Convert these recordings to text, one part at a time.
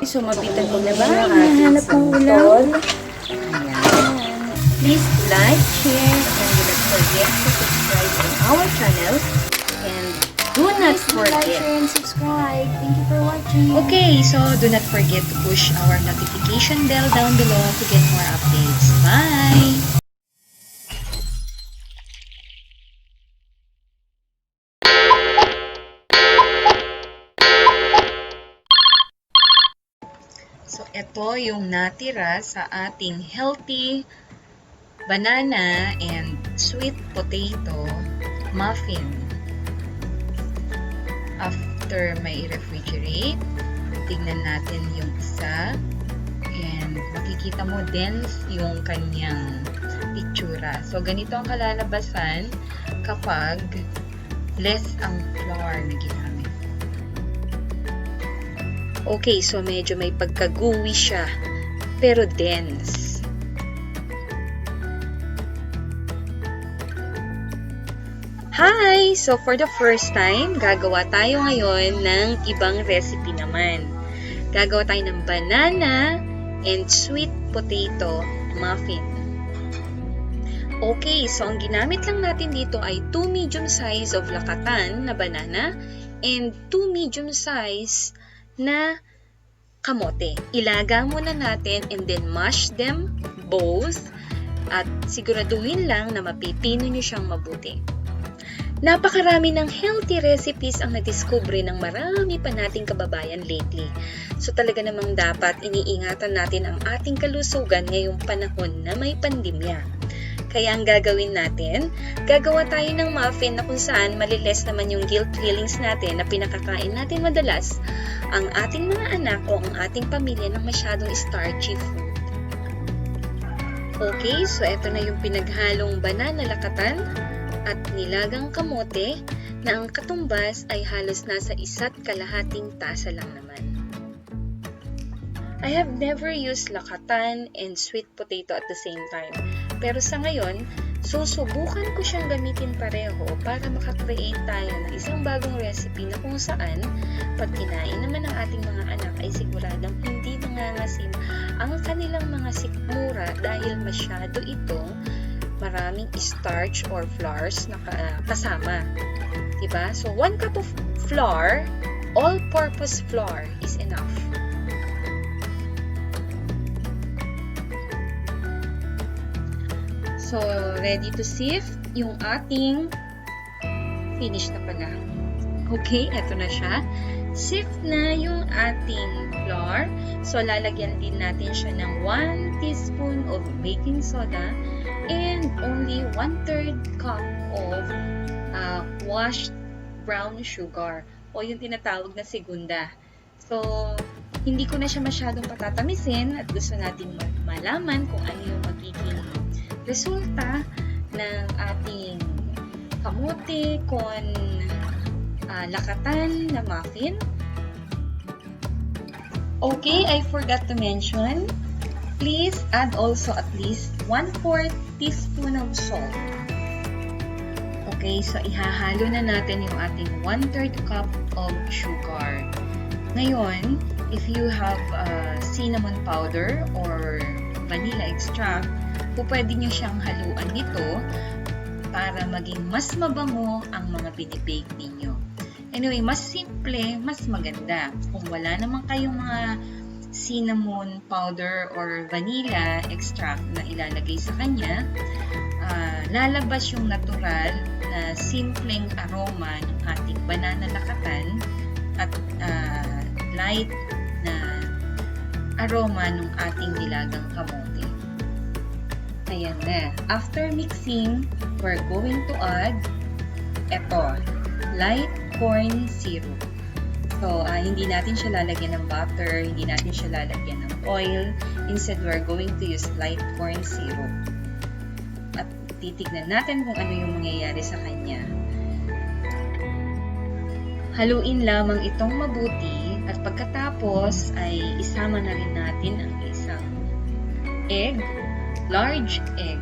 So, mabitan ko na ba? Hinahanap ng ulam. Ayan. Please like, share, and do not forget to subscribe to our channel. And do not Like, forget. share, and subscribe. Thank you for watching. Okay, so do not forget to push our notification bell down below to get more updates. Bye! So, ito yung natira sa ating healthy banana and sweet potato muffin. After may refrigerate, tignan natin yung isa and makikita mo dense yung kanyang itsura. So, ganito ang kalalabasan kapag less ang flour na ginamit. Okay, so medyo may pagka-gooey siya, pero dense. Hi! So for the first time, gagawa tayo ngayon ng ibang recipe naman. Gagawa tayo ng banana and sweet potato muffin. Okay, so ang ginamit lang natin dito ay 2 medium size of Lakatan na banana and 2 medium size na kamote. Ilaga muna natin and then mash them both at siguraduhin lang na mapipino nyo siyang mabuti. Napakarami ng healthy recipes ang nadiskubre ng marami pa nating kababayan lately. So talaga namang dapat iniingatan natin ang ating kalusugan ngayong panahon na may pandemya. Kaya ang gagawin natin, gagawa tayo ng muffin na kung saan maliles naman yung guilt feelings natin na pinakakain natin madalas ang ating mga anak o ang ating pamilya ng masyadong starchy food. Okay, so ito na yung pinaghalong banana lakatan at nilagang kamote na ang katumbas ay halos nasa 1.5 tasa lang naman. I have never used lakatan and sweet potato at the same time. Pero sa ngayon, susubukan ko siyang gamitin pareho para makakreate tayo ng isang bagong recipe na kung saan pag kinain naman ng ating mga anak ay siguradong hindi mangangasim ang kanilang mga sikmura dahil masyado itong maraming starch or flours na kasama. Diba? So, 1 cup of flour, all-purpose flour is enough. So, ready to sift yung ating finish na pala. Okay, eto na siya. Sift na yung ating flour. So, lalagyan din natin siya ng 1 teaspoon of baking soda and only 1/3 cup of washed brown sugar o yung tinatawag na segunda. So, hindi ko na siya masyadong patatamisin at gusto nating malaman kung ano yung magiging resulta ng ating kamote con lakatan na muffin. Okay, I forgot to mention, please add also at least 1/4 teaspoon of salt. Okay, so ihahalo na natin yung ating 1/3 cup of sugar. Ngayon, if you have cinnamon powder or vanilla extract, pwede nyo siyang haluan nito para maging mas mabango ang mga binibake ninyo. Anyway, mas simple, mas maganda. Kung wala naman kayong mga cinnamon powder or vanilla extract na ilalagay sa kanya, lalabas yung natural na simpleng aroma ng ating banana lakatan at light na aroma ng ating nilagang kamote. Ayan na. After mixing, we're going to add light corn syrup. So, hindi natin siya lalagyan ng butter, hindi natin siya lalagyan ng oil. Instead, we're going to use light corn syrup. At titignan natin kung ano yung mangyayari sa kanya. Haluin lamang itong mabuti at pagkatapos ay isama na rin natin ang isang egg, large egg.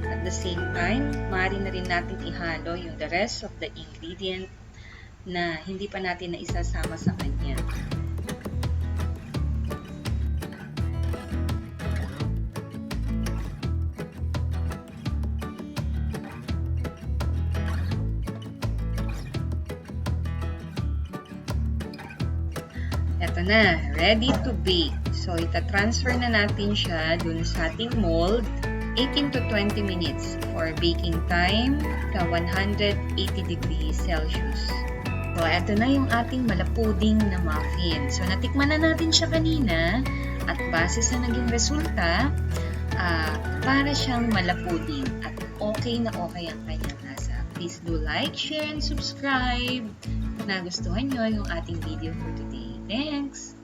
At the same time, maaari na rin natin ihalo yung the rest of the ingredient na hindi pa natin na isasama sa kanya. Ito na, ready to bake. So, ita-transfer na natin siya dun sa ating mold. 18 to 20 minutes for baking time sa 180 degrees Celsius. So, ito na yung ating malapuding na muffin. So, natikman na natin siya kanina at base sa naging resulta, para siyang malapuding at okay na okay ang kanyang lasa. Please do like, share, and subscribe kung nagustuhan nyo yung ating video for today. Thanks!